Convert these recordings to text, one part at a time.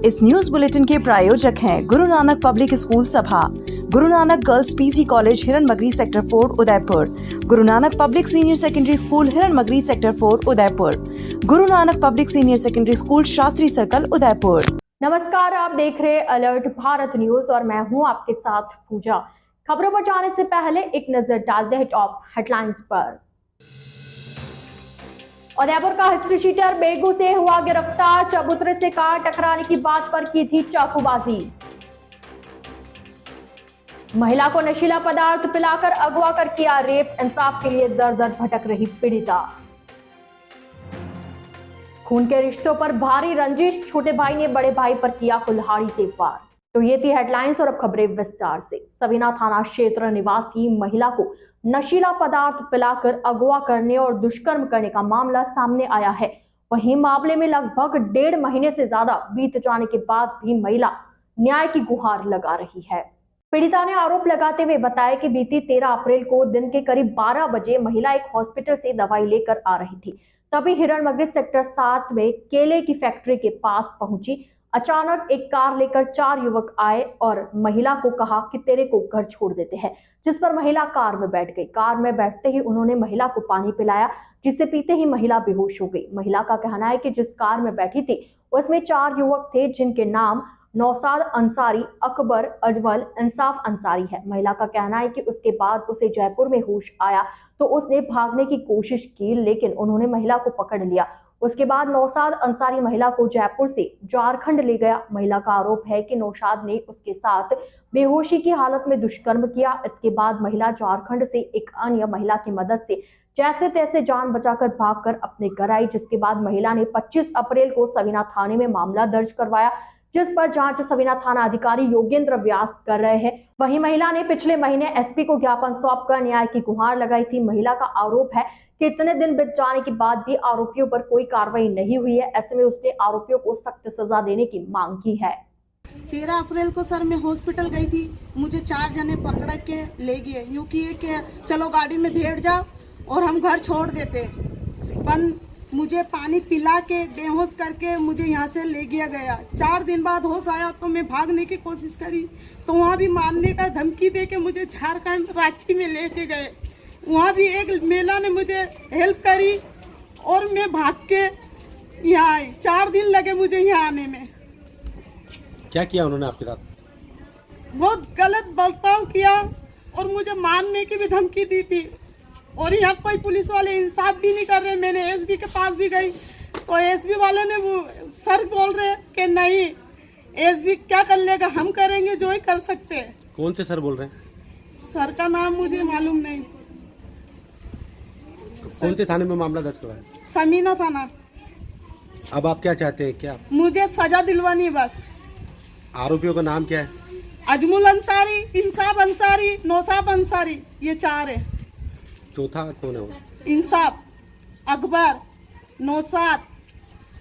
इस news bulletin के प्रायोजक हैं गुरु नानक पब्लिक स्कूल सभा, Guru Nanak girls PG college Hiranmagri sector 4 Udaipur, Guru Nanak public senior secondary school Hiranmagri sector 4 Udaipur, Guru Nanak public senior secondary school Shastri circle Udaipur. नमस्कार, आप देख रहे अलर्ट भारत न्यूज और मैं हूं आपके साथ पूजा। खबरों पर जाने से पहले एक नजर डालते हैं टॉप हेडलाइंस पर। उदयपुर का हिस्ट्री शीटर बेगू से हुआ गिरफ्तार, चबूतरे से कार टकराने की बात पर की थी चाकूबाजी। महिला को नशीला पदार्थ पिलाकर अगवा कर किया रेप, इंसाफ के लिए दर दर भटक रही पीड़िता। खून के रिश्तों पर भारी रंजिश, छोटे भाई ने बड़े भाई पर किया कुल्हाड़ी से वार। तो ये थी हेडलाइंस और अब खबरें विस्तार से। सबीना थाना क्षेत्र निवासी महिला को नशीला पदार्थ पिलाकर अगवा करने और दुष्कर्म करने का मामला सामने आया है। वहीं मामले में लगभग 1.5 महीने से ज्यादा बीत जाने के बाद भी महिला न्याय की गुहार लगा रही है। पीड़िता ने आरोप लगाते हुए बताया कि बीती 13 अप्रैल को दिन के करीब 12 बजे महिला एक हॉस्पिटल से दवाई लेकर आ रही थी। तभी हिरणमगरी सेक्टर 7 में केले की फैक्ट्री के पास पहुंची। अचानक एक कार लेकर 4 युवक आए और महिला को कहा कि तेरे को घर छोड़ देते हैं, जिस पर महिला कार में बैठ गई। कार में बैठते ही उन्होंने महिला को पानी पिलाया, जिसे पीते ही महिला बेहोश हो गई। महिला का कहना है कि जिस कार में बैठी थी उसमें 4 युवक थे, जिनके नाम नौसाद अंसारी, अकबर, अजमल, इंसाफ अंसारी है। महिला का कहना है कि उसके बाद उसे जयपुर में होश आया तो उसने भागने की कोशिश की, लेकिन उन्होंने महिला को पकड़ लिया। उसके बाद नौसाद अंसारी महिला को जयपुर से झारखंड ले गया। महिला का आरोप है कि नौशाद ने उसके साथ बेहोशी की हालत में दुष्कर्म किया। इसके बाद महिला झारखंड से एक अन्य महिला की मदद से जैसे तैसे जान बचाकर भागकर अपने घर आई, जिसके बाद महिला ने 25 अप्रैल को सबीना थाने में मामला दर्ज करवाया, जिस पर जांच सबीना थाना अधिकारी योगेंद्र व्यास कर रहे हैं। वहीं महिला ने पिछले महीने एसपी को ज्ञापन सौंपकर न्याय की गुहार लगाई थी। महिला का आरोप है कि इतने दिन बीत जाने के बाद भी आरोपियों पर कोई कार्रवाई नहीं हुई है। ऐसे में उसने आरोपियों को सख्त सजा देने की मांग की है। 13 अप्रैल को सर मैं हॉस्पिटल गई थी। मुझे 4 जने पकड़ के ले गए, यूं किए कि चलो गाड़ी में बैठ जाओ और हम घर छोड़ देते, पर मुझे पानी पिला के बेहोश करके मुझे यहाँ से ले गया। 4 दिन बाद होश आया तो मैं भागने की कोशिश करी, तो वहाँ भी मारने का धमकी दे के मुझे झारखंड रांची में लेके गए। वहाँ भी एक महिला ने मुझे हेल्प करी और मैं भाग के यहाँ आई। 4 दिन लगे मुझे यहाँ आने में। क्या किया उन्होंने आपके साथ? बहुत गलत बर्ताव किया और मुझे मारने की भी धमकी दी थी। और यहाँ कोई पुलिस वाले इंसाफ भी नहीं कर रहे। मैंने एसपी के पास भी गई तो एसपी वाले ने वो सर बोल रहे कि नहीं, एसपी क्या कर लेगा, हम करेंगे जो ही कर सकते हैं। कौन से सर बोल रहे हैं? सर का नाम मुझे मालूम नहीं। कौन से थाने में मामला दर्ज हुआ है? सबीना थाना। अब आप क्या चाहते हैं? क्या मुझे सजा दिलवानी बस। आरोपियों का नाम क्या है? अजमुल अंसारी, इंसाफ अंसारी, नौसाद अंसारी, ये 4 है। चौथा कौन है वो? इंसाफ, अकबर, नौसाद,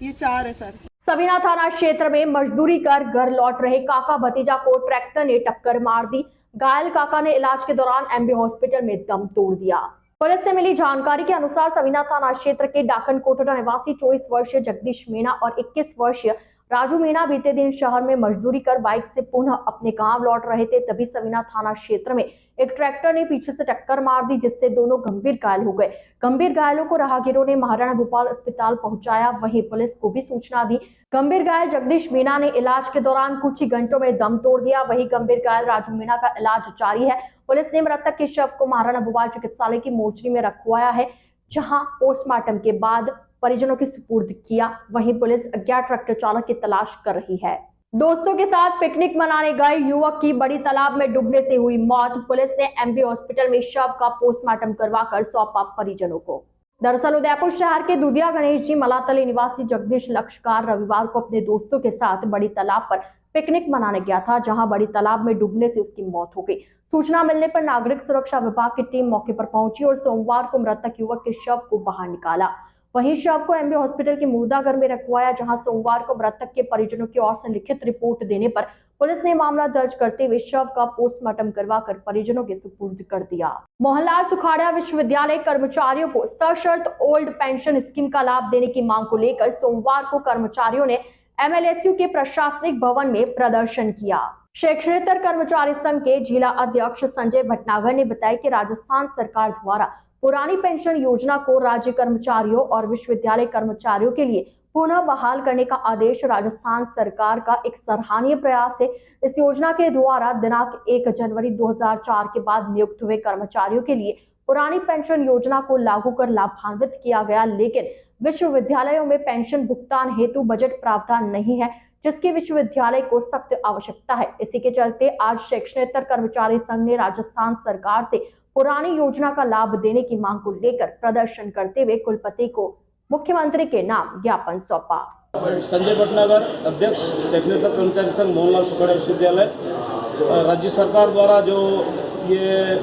ये 4 है सर। सबीना थाना क्षेत्र में मजदूरी कर घर लौट रहे काका भतीजा को ट्रैक्टर ने टक्कर मार दी। घायल काका ने इलाज के दौरान एमबी हॉस्पिटल में दम तोड़ दिया। पुलिस से मिली जानकारी के अनुसार सबीना थाना क्षेत्र के डाकन कोटड़ा निवासी 24 वर्षीय जगदीश मीणा और 21 वर्षीय राजू मीणा बीते दिन शहर में मजदूरी कर बाइक से पुनः अपने गांव लौट रहे थे। तभी सबीना थाना क्षेत्र में एक ट्रैक्टर ने पीछे से टक्कर मार दी, जिससे दोनों गंभीर घायल हो गए। गंभीर घायलों को राहगीरों ने महाराणा भोपाल अस्पताल पहुंचाया, वहीं पुलिस को भी सूचना दी। गंभीर घायल जगदीश मीणा ने इलाज के दौरान कुछ ही घंटों में दम तोड़ दिया। वहीं गंभीर घायल राजू मीणा का इलाज जारी है। पुलिस ने मृतक के शव को महाराणा भोपाल चिकित्सालय की मोर्चरी में रखवाया है, जहां पोस्टमार्टम के बाद परिजनों के सुपुर्द किया। वहीं पुलिस अज्ञात ट्रैक्टर चालक की तलाश कर रही है। दोस्तों के साथ पिकनिक मनाने गए युवक की बड़ी तालाब में डूबने से हुई मौत। पुलिस ने एमबी हॉस्पिटल में शव का पोस्टमार्टम करवाकर सौंपा परिजनों को। दरअसल उदयपुर शहर के दुधिया गणेश जी मलातली निवासी जगदीश लक्षकार रविवार को अपने दोस्तों के साथ बड़ी तालाब पर पिकनिक मनाने गया था, जहां बड़ी तालाब में डूबने से उसकी मौत हो गई। सूचना मिलने पर नागरिक सुरक्षा विभाग की टीम मौके पर पहुंची और सोमवार को मृतक युवक के शव को बाहर निकाला। वहीं शव को एमबी हॉस्पिटल के मुर्दाघर में रखवाया, जहां सोमवार को मृतक के परिजनों की ओर से लिखित रिपोर्ट देने पर पुलिस ने मामला दर्ज करते हुए शव का पोस्टमार्टम करवाकर परिजनों के सुपुर्द कर दिया। मोहनलाल सुखाड़िया विश्वविद्यालय कर्मचारियों को सशर्त ओल्ड पेंशन स्कीम का लाभ देने की मांग को लेकर सोमवार को कर्मचारियों ने MLSU के प्रशासनिक भवन में प्रदर्शन किया। शैक्षणेतर कर्मचारी संघ के जिला अध्यक्ष संजय भटनागर ने बताया कि राजस्थान सरकार द्वारा पुरानी पेंशन योजना को राज्य कर्मचारियों और विश्वविद्यालय कर्मचारियों के लिए पुनः बहाल करने का आदेश राजस्थान सरकार का एक सराहनीय प्रयास है। इस योजना के द्वारा दिनांक 1 जनवरी 2004 के बाद नियुक्त हुए कर्मचारियों के लिए पुरानी पेंशन योजना को लागू कर लाभान्वित किया गया, लेकिन विश्वविद्यालयों में पेंशन भुगतान हेतु बजट प्रावधान नहीं है, जिसकी विश्वविद्यालय को सख्त आवश्यकता है। इसी के चलते आज शैक्षणेतर कर्मचारी संघ ने राजस्थान सरकार से पुरानी योजना का लाभ देने की मांग को लेकर प्रदर्शन करते हुए कुलपति को मुख्यमंत्री के नाम ज्ञापन सौंपा। संजय भटनागर, अध्यक्ष शैक्षणेतर कर्मचारी संघ मोहनलाल सुखाड़िया विश्वविद्यालय। राज्य सरकार द्वारा जो ये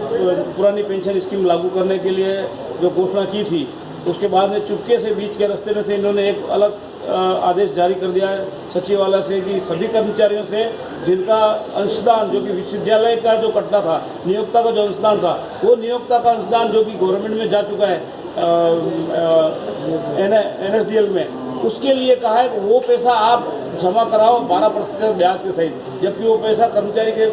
पुरानी पेंशन स्कीम लागू करने के लिए जो घोषणा की थी, उसके बाद में चुपके से बीच के रास्ते में से इन्होंने एक अलग आदेश जारी कर दिया है सचिवालय से कि सभी कर्मचारियों से जिनका अंशदान जो कि विश्वविद्यालय का जो कटना था, नियोक्ता का जो अंशदान था, वो नियोक्ता का अंशदान जो कि गवर्नमेंट में जा चुका है NSDL में, उसके लिए कहा है कि वो पैसा आप जमा कराओ 12% ब्याज के सहित, जबकि वो पैसा कर्मचारी के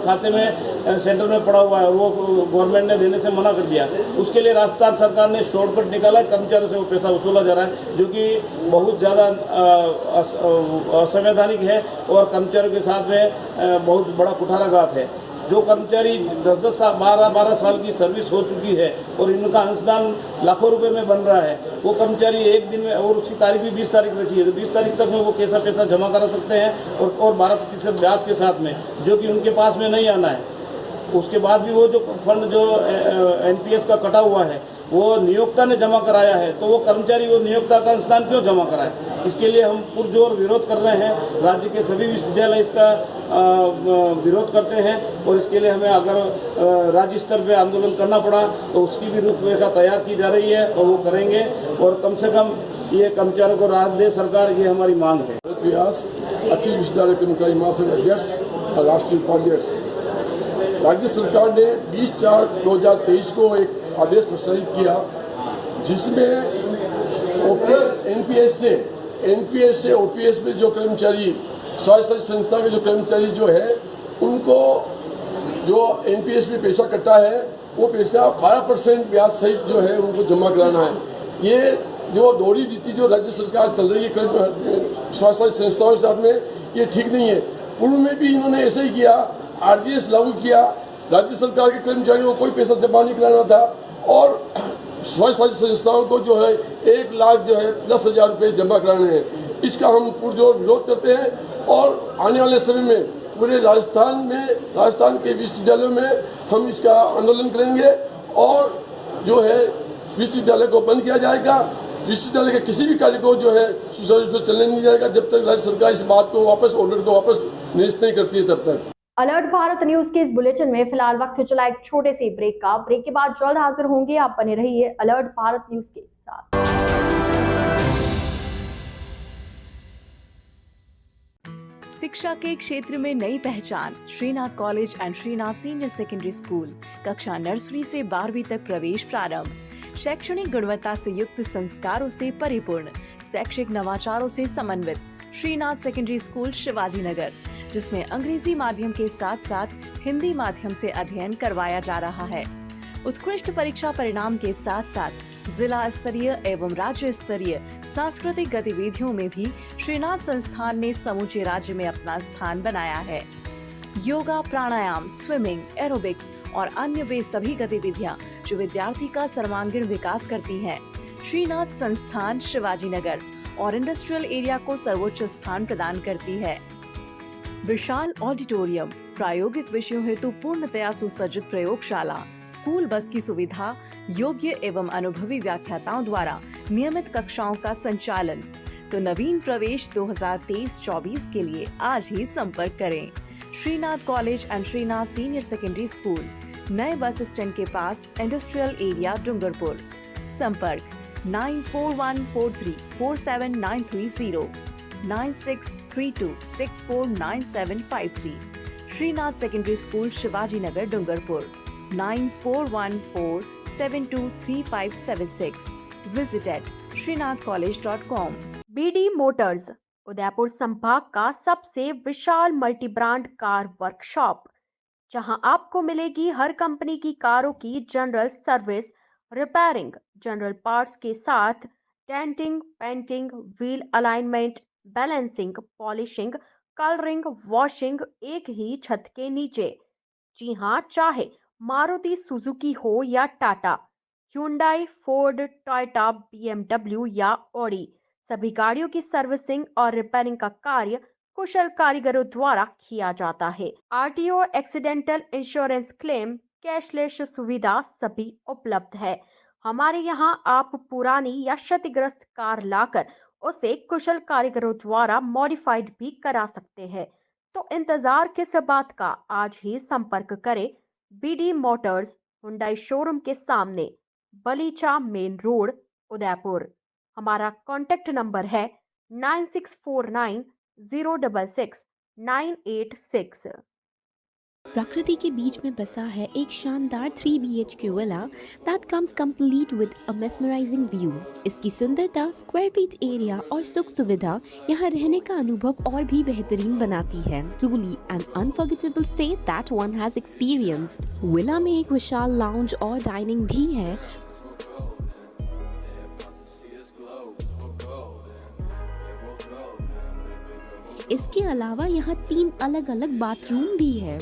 खाते में सेंटर में पड़ा हुआ है, वो गवर्नमेंट ने देने से मना कर दिया। उसके लिए राजस्थान सरकार ने शॉर्टकट निकाला है, कर्मचारियों से वो पैसा वसूला जा रहा है, जो कि बहुत ज़्यादा असंवैधानिक है और कर्मचारियों के साथ में बहुत बड़ा कुठाराघात है। जो कर्मचारी 10-10 साल 12 साल की सर्विस हो चुकी है और इनका अंशदान लाखों रुपए में बन रहा है, वो कर्मचारी एक दिन में, और उसकी तारीख भी 20 तारीख रखी है, तो 20 तारीख तक में वो कैसा पैसा जमा करा सकते हैं और 12% ब्याज के साथ में, जो कि उनके पास में नहीं आना है। उसके बाद भी वो जो फंड जो NPS का कटा हुआ है वो नियोक्ता ने जमा कराया है, तो वो कर्मचारी वो नियोक्ता का अंशदान क्यों जमा कराए? इसके लिए हम पुरजोर विरोध कर रहे हैं। राज्य के सभी विश्वविद्यालय इसका विरोध करते हैं और इसके लिए हमें अगर राज्य स्तर पे आंदोलन करना पड़ा तो उसकी भी रूपरेखा तैयार की जा रही है और वो करेंगे, और कम से कम ये कर्मचारियों को राहत दे सरकार, ये हमारी मांग है। व्यास, अखिल विश्वविद्यालय कर्मचारी महासंघ अध्यक्ष और राष्ट्रीय उपाध्यक्ष। राज्य सरकार ने 20/4/2023 को एक आदेश प्रसारित किया, जिसमें NPS से OPS में जो कर्मचारी, स्वास्थ्य संस्था के जो कर्मचारी जो है, उनको जो NPS में पैसा कटा है वो पैसा 12% ब्याज सहित जो है उनको जमा कराना है। ये जो दोहरी नीति जो राज्य सरकार चल रही है स्वास्थ्य संस्थाओं के साथ में, ये ठीक नहीं है। पूर्व में भी इन्होंने ऐसे ही किया, RGS लागू किया, राज्य सरकार के कर्मचारियों को कोई पैसा जमा नहीं कराना था और स्वास्थ्य संस्थाओं को जो है 1 लाख जो है 10,000 रुपये जमा कराने हैं। इसका हम पुरजोर विरोध करते हैं और आने वाले समय में पूरे राजस्थान के विश्वविद्यालयों में हम इसका आंदोलन करेंगे और जो है विश्वविद्यालय को बंद किया जाएगा। विश्वविद्यालय के किसी भी कार्य को जो है सुचारू रूप से चलने नहीं जाएगा जब तक राज्य सरकार इस बात को ऑर्डर को वापस निरस्त नहीं करती है तब तक। अलर्ट भारत न्यूज के इस बुलेटिन में फिलहाल वक्त चला एक छोटे से ब्रेक का। ब्रेक के बाद जल्द हाजिर होंगे, आप बने रहिए अलर्ट भारत न्यूज के साथ। शिक्षा के क्षेत्र में नई पहचान, Srinath college and Srinath senior secondary school. कक्षा नर्सरी से 12वीं तक प्रवेश प्रारंभ। शैक्षणिक गुणवत्ता से युक्त संस्कारों से परिपूर्ण, शैक्षिक नवाचारों से समन्वित श्रीनाथ सेकेंडरी स्कूल शिवाजी नगर, जिसमें अंग्रेजी माध्यम के साथ साथ हिंदी माध्यम से अध्ययन करवाया जा रहा है। उत्कृष्ट परीक्षा परिणाम के साथ साथ जिला स्तरीय एवं राज्य स्तरीय सांस्कृतिक गतिविधियों में भी श्रीनाथ संस्थान ने समूचे राज्य में अपना स्थान बनाया है। योगा, प्राणायाम, स्विमिंग, एरोबिक्स और अन्य वे सभी गतिविधियां जो विद्यार्थी का सर्वांगीण विकास करती हैं। श्रीनाथ संस्थान शिवाजी नगर और इंडस्ट्रियल एरिया को सर्वोच्च स्थान प्रदान करती है। विशाल ऑडिटोरियम, प्रायोगिक विषयों हेतु पूर्णतया सुसज्जित प्रयोगशाला, स्कूल बस की सुविधा, योग्य एवं अनुभवी व्याख्याताओं द्वारा नियमित कक्षाओं का संचालन। तो नवीन प्रवेश 2023-24 के लिए आज ही संपर्क करें। Srinath college and Srinath senior secondary school, नए बस स्टैंड के पास, इंडस्ट्रियल एरिया, डूंगरपुर। संपर्क 9414347930, 9632649753। Srinath secondary school Shivaji Nagar, Dungarpur. 9414723576। Visit at srinathcollege.com। BD motors, Udaipur संभाग का सबसे विशाल मल्टी ब्रांड कार वर्कशॉप, जहां आपको मिलेगी हर कंपनी की कारों की general service, repairing, general parts के साथ denting, painting, wheel alignment, balancing, polishing, colouring, washing एक ही छत के नीचे। जी हाँ, चाहे मारुति सुजुकी हो या Tata, hyundai, Ford, Toyota, BMW या ऑडी, सभी गाड़ियों की सर्विसिंग और रिपेयरिंग का कार्य कुशल कारीगरों द्वारा किया जाता है। RTO, accidental insurance claim, cashless सुविधा सभी उपलब्ध है। हमारे यहाँ आप पुरानी या क्षतिग्रस्त कार लाकर उसे कुशल कारीगरों द्वारा मॉडिफाइड भी करा सकते हैं। तो इंतजार किस बात का, आज ही संपर्क करें बीडी मोटर्स, हुंडई शोरूम के सामने, बलीचा मेन रोड, उदयपुर। हमारा कॉन्टेक्ट नंबर है 9649066986। प्रकृति के बीच में बसा है एक शानदार 3 BHK villa that comes complete with a mesmerising view. इसकी सुंदरता, स्क्वायर फीट एरिया और सुख सुविधा यहाँ रहने का अनुभव और भी बेहतरीन बनाती है। Truly N unforgettable stay that one has experienced. Villa में एक विशाल लाउंज और डाइनिंग भी है। इसके अलावा यहाँ 3 अलग अलग बाथरूम भी है।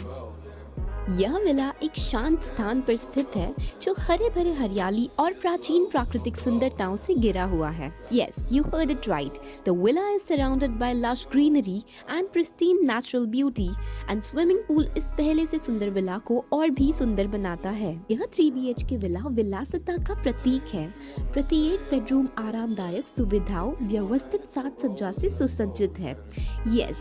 यह विला एक शांत स्थान पर स्थित है जो हरे भरे हरियाली और प्राचीन प्राकृतिक सुंदरताओं से घिरा हुआ है। Yes, you heard it right. The villa is surrounded by lush greenery and pristine natural beauty, and swimming pool इस पहले से सुंदर विला को और भी सुंदर बनाता है। यह 3 BHK विला विलासिता का प्रतीक है। प्रत्येक बेडरूम आरामदायक सुविधाओं, व्यवस्थित साज सज्जा से सुसज्जित है। Yes,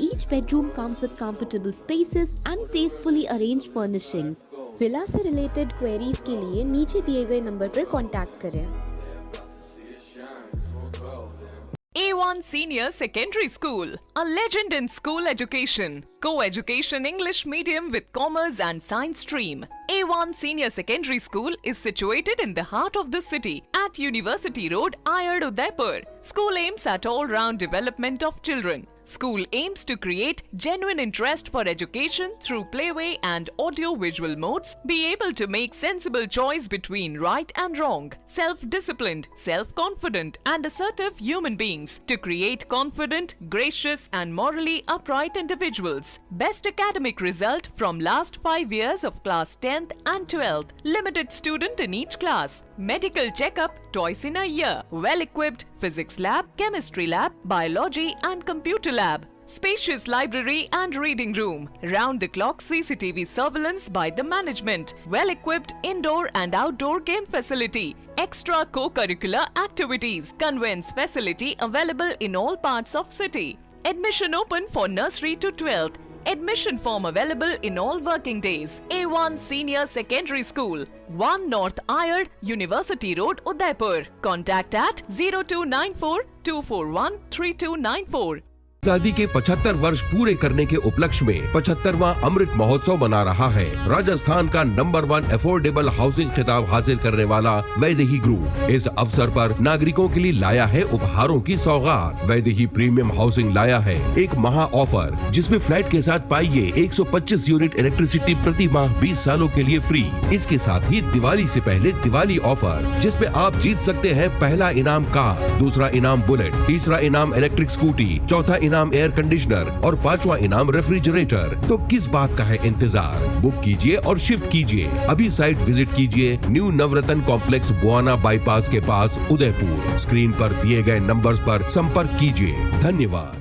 each bedroom comes with comfortable spaces and tastefully arranged furnishings. Villa से रिलेटेड क्वेरीज के लिए नीचे दिए गए नंबर पर कांटेक्ट करें। A1 Senior Secondary School, a legend in school education. Co-education English medium with commerce and science stream. A1 Senior Secondary School is situated in the heart of the city at University Road, Ayad, Udaipur. School aims at all-round development of children. School aims to create genuine interest for education through playway and audio-visual modes, be able to make sensible choice between right and wrong, self-disciplined, self-confident and assertive human beings, to create confident, gracious and morally upright individuals. Best academic result from last 5 years of class 10th and 12th. Limited student in each class. Medical checkup twice in a year. Well-equipped physics lab, chemistry lab, biology and computer lab. Spacious library and reading room. Round-the-clock CCTV surveillance by the management. Well-equipped indoor and outdoor game facility. Extra co-curricular activities. Conveyance facility available in all parts of city. Admission open for nursery to 12th. Admission form available in all working days. A1 Senior Secondary School, 1 North Ayad, University Road, Udaipur. Contact at 0294 241 3294. आजादी के 75 वर्ष पूरे करने के उपलक्ष्य में 75वां अमृत महोत्सव मना रहा है। राजस्थान का नंबर 1 अफोर्डेबल हाउसिंग खिताब हासिल करने वाला वैदेही ग्रुप इस अवसर पर नागरिकों के लिए लाया है उपहारों की सौगात। वैदेही प्रीमियम हाउसिंग लाया है एक महा ऑफर, जिसमें फ्लैट के साथ पाइए 125 यूनिट इलेक्ट्रिसिटी प्रति माह 20 सालों के लिए फ्री। इसके साथ ही दिवाली से पहले दिवाली ऑफर, जिसमें आप जीत सकते हैं पहला इनाम कार, दूसरा इनाम बुलेट, तीसरा इनाम इलेक्ट्रिक स्कूटी, चौथा इनाम एयर कंडीशनर और 5वां इनाम रेफ्रिजरेटर। तो किस बात का है इंतजार? बुक कीजिए और शिफ्ट कीजिए। अभी साइट विजिट कीजिए न्यू नवरत्न कॉम्प्लेक्स, बुआना बाईपास के पास, उदयपुर। स्क्रीन पर दिए गए नंबर्स पर संपर्क कीजिए। धन्यवाद।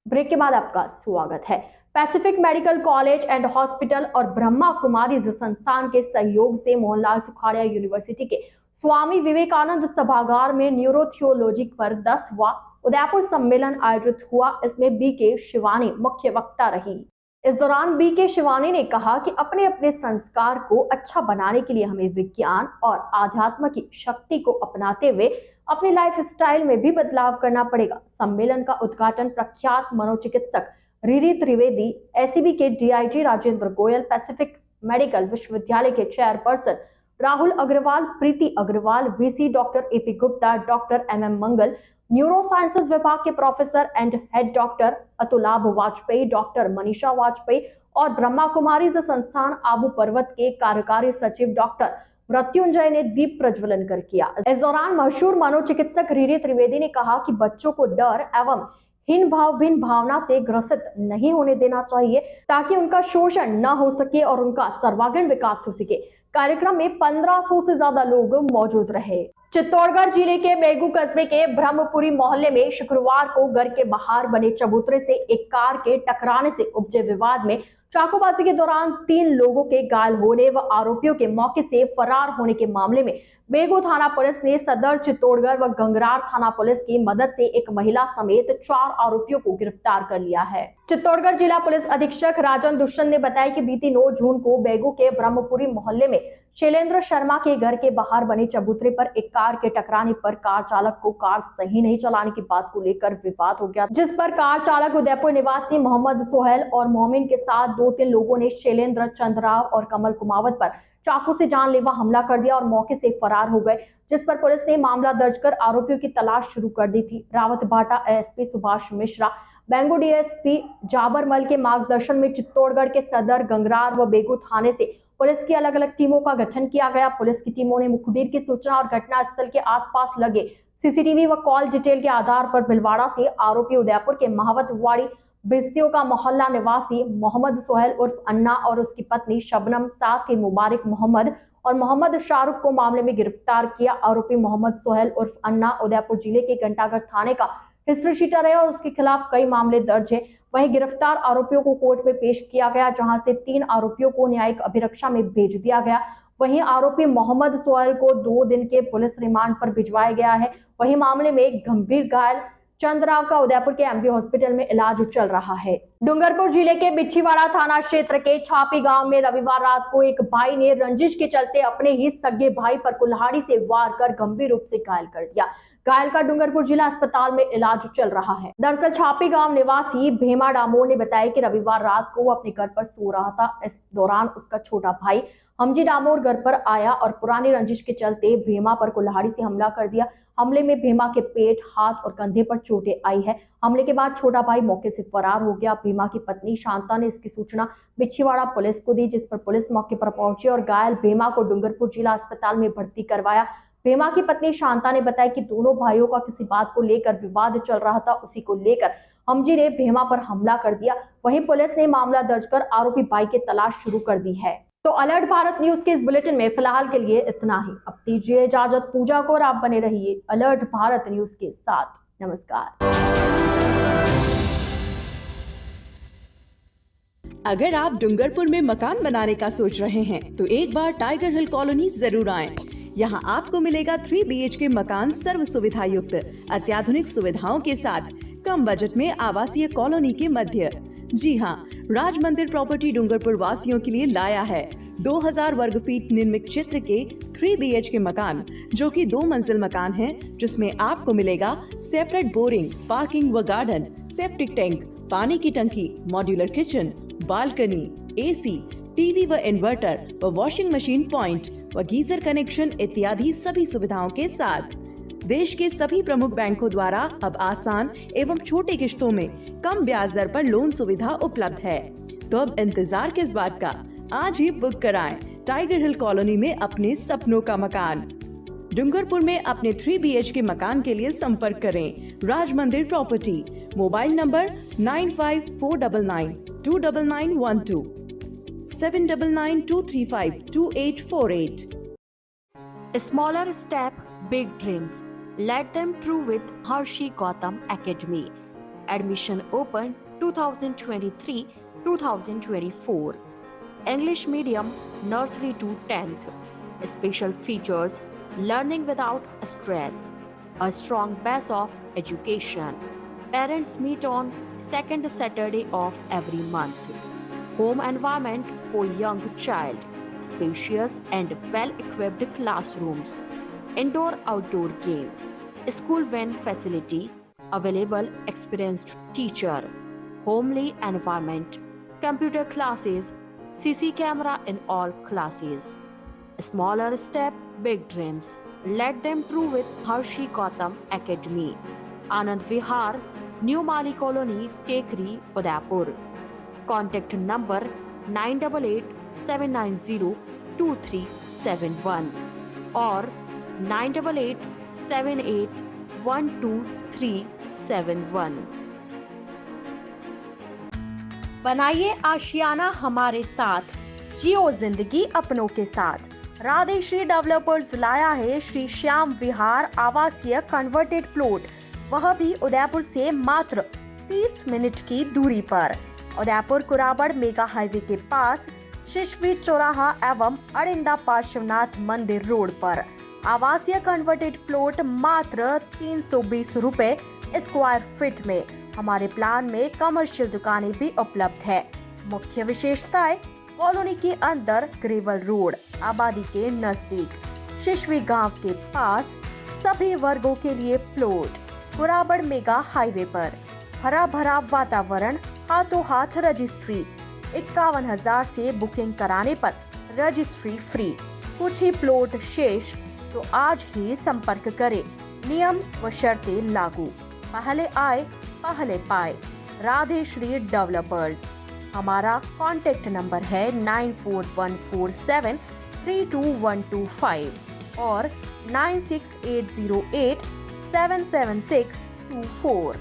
ब्रेक के बाद आपका स्वागत है। Pacific medical college and hospital और ब्रह्मा कुमारीज संस्थान के सहयोग से मोहनलाल सुखाड़िया यूनिवर्सिटी के स्वामी विवेकानंद सभागार में न्यूरोथियोलॉजी पर 10वां उदयपुर सम्मेलन आयोजित हुआ। इसमें बीके शिवानी मुख्य वक्ता रही। इस दौरान बीके शिवानी ने कहा कि अपने अपने संस्कार को अच्छा बनाने के लिए हमें विज्ञान और आध्यात्म की शक्ति को अपनाते हुए अपनी लाइफ स्टाइल में भी बदलाव करना पड़ेगा। सम्मेलन का उद्घाटन प्रख्यात मनोचिकित्सक रिरी त्रिवेदी, एसीबी के DIG Rajendra Goyal, Pacific medical विश्वविद्यालय के chairperson Rahul Agarwal, Preeti Agarwal, VC doctor AP Gupta, doctor MM Mangal, neurosciences विभाग के professor and head doctor Atulabh Vajpayee, doctor Manisha Vajpayee और ब्रह्मा कुमारी संस्थान आबू पर्वत के कार्यकारी सचिव डॉक्टर मृत्युंजय ने दीप प्रज्वलन कर किया। इस दौरान मशहूर मनोचिकित्सक रीरी त्रिवेदी ने कहा कि बच्चों को डर एवं हीन भावना से ग्रसित नहीं होने देना चाहिए ताकि उनका शोषण न हो सके और उनका सर्वांगीण विकास हो सके। कार्यक्रम में 1500 से ज्यादा लोग मौजूद रहे। चित्तौड़गढ़ जिले के बेगू कस्बे के ब्रह्मपुरी मोहल्ले में शुक्रवार को घर के बाहर बने चबूतरे से एक कार के टकराने से उपजे विवाद में चाकूबाजी के दौरान 3 लोगों के घायल होने व आरोपियों के मौके से फरार होने के मामले में बेगू थाना पुलिस ने सदर चित्तौड़गढ़ व गंगरार थाना पुलिस की मदद से एक महिला समेत 4 आरोपियों को गिरफ्तार कर लिया है। चित्तौड़गढ़ जिला पुलिस अधीक्षक राजन दुष्यंत ने बताया कि बीती 9 जून को बेगू के ब्रह्मपुरी मोहल्ले में शैलेंद्र शर्मा के घर के बाहर बने चबूतरे पर एक कार के टकराने पर कार चालक को कार सही नहीं चलाने की बात को लेकर विवाद हो गया, जिस पर कार चालक उदयपुर निवासी मोहम्मद सोहेल और मोमिन के साथ 2-3 लोगों ने शैलेंद्र, चंद्राव और कमल कुमावत पर चाकू से जानलेवा हमला कर दिया और मौके से फरार हो गए, जिस पर पुलिस ने मामला दर्ज कर आरोपियों की तलाश शुरू कर दी थी। रावत भाटा एएसपी सुभाष मिश्रा, बेंगू डीएसपी जाबरमल के मार्गदर्शन में चित्तौड़गढ़ के सदर, गंगरार व बेगू थाने से पुलिस की अलग अलग टीमों का गठन किया गया। पुलिस की टीमों ने मुखबिर की सूचना और घटना स्थल के आसपास लगे सीसीटीवी व कॉल डिटेल के आधार पर भिलवाड़ा से आरोपी उदयपुर के महावतवाड़ी बिस्तियों का मोहल्ला निवासी मोहम्मद सोहेल उर्फ अन्ना और उसकी पत्नी शबनम, साथ ही मुबारक मोहम्मद और मोहम्मद शाहरुख को मामले में गिरफ्तार किया। आरोपी मोहम्मद सोहेल उर्फ अन्ना उदयपुर जिले के घंटाघर थाने का हिस्ट्री शीटर है और उसके खिलाफ कई मामले दर्ज है। वहीं गिरफ्तार आरोपियों को कोर्ट में पेश किया गया, जहां से 3 आरोपियों को न्यायिक अभिरक्षा में भेज दिया गया। वहीं आरोपी मोहम्मद सोहेल को 2 दिन के पुलिस रिमांड पर भिजवाया गया है। वहीं मामले में गंभीर घायल चंद्राव का उदयपुर के एमबी हॉस्पिटल में इलाज चल रहा है। डूंगरपुर जिले के बिच्छीवाड़ा थाना क्षेत्र के छापी गांव में रविवार रात को एक भाई ने रंजिश के चलते अपने ही सगे भाई पर कुल्हाड़ी से वार कर गंभीर रूप से घायल कर दिया। घायल का डूंगरपुर जिला अस्पताल में इलाज चल रहा है। दरअसल छापी गांव निवासी भेमा डामोर ने बताया कि रविवार रात को वो अपने घर पर सो रहा था। इस दौरान उसका छोटा भाई हमजी डामोर घर पर आया और पुरानी रंजिश के चलते भेमा पर कुल्हाड़ी से हमला कर दिया। हमले में भेमा के पेट, हाथ और कंधे पर चोटें आई है। हमले के बाद छोटा भाई मौके से फरार हो गया। भेमा की पत्नी शांता ने इसकी सूचना बिच्छीवाड़ा पुलिस को दी, जिस पर पुलिस मौके पर पहुंची और घायल भेमा को डूंगरपुर जिला अस्पताल में भर्ती करवाया। भेमा की पत्नी शांता ने बताया कि दोनों भाइयों का किसी बात को लेकर विवाद चल रहा था। उसी को लेकर हमजी ने भेमा पर हमला कर दिया। वहीं पुलिस ने मामला दर्ज कर आरोपी भाई की तलाश शुरू कर दी है। तो अलर्ट भारत न्यूज के इस बुलेटिन में फिलहाल के लिए इतना ही। अब दीजिए इजाजत पूजा को और आप बने रहिए अलर्ट भारत न्यूज के साथ। नमस्कार। अगर आप डूंगरपुर में मकान बनाने का सोच रहे हैं तो एक बार टाइगर हिल कॉलोनी जरूर आएं। यहाँ आपको मिलेगा 3 BHK मकान सर्व सुविधा युक्त, अत्याधुनिक सुविधाओं के साथ, कम बजट में आवासीय कॉलोनी के मध्य। जी हाँ, राज मंदिर प्रॉपर्टी डूंगरपुर वासियों के लिए लाया है 2000 वर्ग फीट निर्मित क्षेत्र के 3 BHK मकान, जो कि 2 मंजिल मकान है, जिसमें आपको मिलेगा सेपरेट बोरिंग, पार्किंग व गार्डन, सेप्टिक टैंक, पानी की टंकी, modular kitchen, balcony, AC, TV व इन्वर्टर व वॉशिंग मशीन पॉइंट व गीजर कनेक्शन इत्यादि सभी सुविधाओं के साथ। देश के सभी प्रमुख बैंकों द्वारा अब आसान एवं छोटे किश्तों में कम ब्याज दर पर लोन सुविधा उपलब्ध है। तो अब इंतजार किस बात का, आज ही बुक कराएं टाइगर हिल कॉलोनी में अपने सपनों का मकान। डूंगरपुर में अपने 3 BHK मकान के लिए संपर्क करें राज मंदिर property. Mobile number 9549929912 7992352848। Smaller step, big dreams. Let them true with Harshi Gautam Academy. Admission open 2023-2024. English medium, nursery to 10th. Special features: learning without stress, a strong base of education. Parents meet on second Saturday of every month. Home environment for young child, spacious and well-equipped classrooms, indoor-outdoor game, school van facility, available experienced teacher, homely environment, computer classes, CC camera in all classes. Smaller step, big dreams. Let them true with Harshi Gautam Academy. Anand Vihar, New Mali Colony, Tekri, Udaipur. Contact number 9887902371 or 9887812371. बनाइए आशियाना हमारे साथ, जियो जिंदगी अपनों के साथ। Radhe Shri developers लाया है श्री श्याम विहार आवासीय कन्वर्टेड प्लॉट, वह भी उदयपुर से मात्र 30 मिनट की दूरी पर। उदयपुर कुराबड़ मेगा हाईवे के पास शिशवी चौराहा एवं अरिंदा पार्श्वनाथ मंदिर रोड पर आवासीय कन्वर्टेड प्लॉट मात्र 320 रुपए स्क्वायर फीट में। हमारे प्लान में कमर्शियल दुकानें भी उपलब्ध है। मुख्य विशेषताएं, कॉलोनी के अंदर ग्रेवल रोड, आबादी के नजदीक, शिशवी गांव के पास, सभी वर्गों के लिए प्लॉट, कुराबड़ मेगा हाईवे पर, हरा भरा वातावरण, हाथों हाथ रजिस्ट्री। 51,000 से बुकिंग कराने पर रजिस्ट्री फ्री। कुछ ही प्लॉट शेष, तो आज ही संपर्क करें। नियम व शर्तें लागू। पहले आए पहले पाए। राधे श्री डेवलपर्स। हमारा कॉन्टेक्ट नंबर है 9414732125 और 9680877624।